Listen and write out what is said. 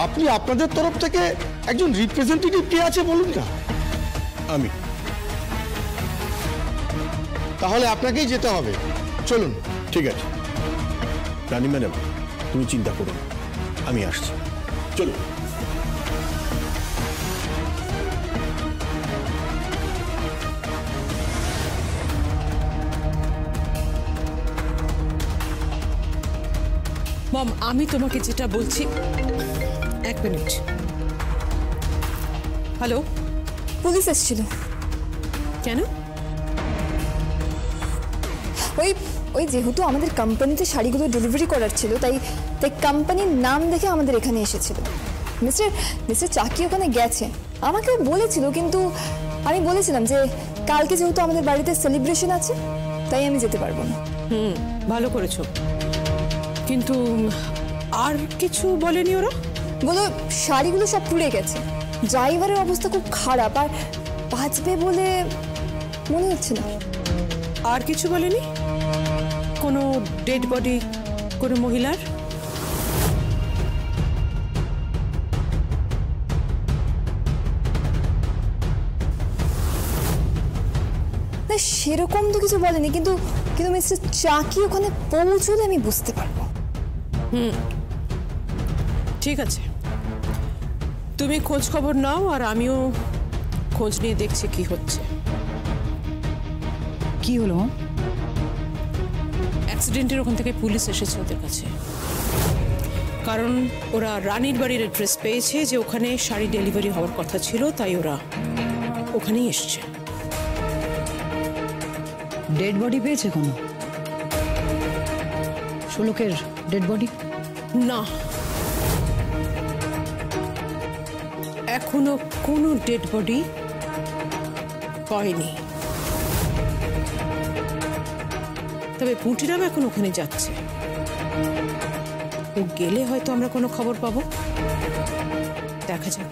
আপনি আপনাদের তরফ থেকে একজন রিপ্রেজেন্টেটিভ কে আছে বলুন না। আমি। তাহলে আপনাকেই যেতে হবে, চলুন। ঠিক আছে রানী ম্যাডাম, তুমি চিন্তা করো না, আমি আসছি, চলুন। মম, আমি তোমাকে যেটা বলছি, এক মিনিট। হ্যালো, পুলিশ এসেছিল। কেন? ওই ওই যেহেতু আমাদের কোম্পানিতে শাড়িগুলো ডেলিভারি করার ছিল, তাই কোম্পানির নাম দেখে আমাদের এখানে এসেছিল। মিস্টার চাকি ওখানে গেছে, আমাকে বলেছিল, কিন্তু আমি বলেছিলাম যে কালকে যেহেতু আমাদের বাড়িতে সেলিব্রেশন আছে, তাই আমি যেতে পারবো না। ভালো করেছো, কিন্তু আর কিছু বলেনি ওরা? বলো শাড়িগুলো সব পুড়ে গেছে, ড্রাইভারের অবস্থা খুব খারাপ, আর বাঁচবে বলে মনে হচ্ছে না। আর কিছু বলেনি? কোনো ডেড বডি কোনো মহিলার? না সেরকম তো কিছু বলেনি, কিন্তু মিস্টার চাকি ওখানে পৌঁছলে আমি বুঝতে পারবো। ঠিক আছে, তুমি খোঁজ খবর নাও, আর আমিও খোঁজ নিয়ে দেখছি কি হচ্ছে। কি হলো? অ্যাক্সিডেন্টের ওখান থেকে পুলিশ এসেছে ওদের কাছে, কারণ ওরা রানীর বাড়ির অ্যাড্রেস পেয়েছে যে ওখানে শাড়ি ডেলিভারি হওয়ার কথা ছিল, তাই ওরা ওখানেই এসছে। ডেড বডি পেয়েছে কোনো? শোলকের ডেড বডি? না, এখনো কোনো ডেড বডি পায়নি। তবে পুঁটিরাম এখন ওখানে যাচ্ছে, ও গেলে হয়তো আমরা কোনো খবর পাবো, দেখা যাক।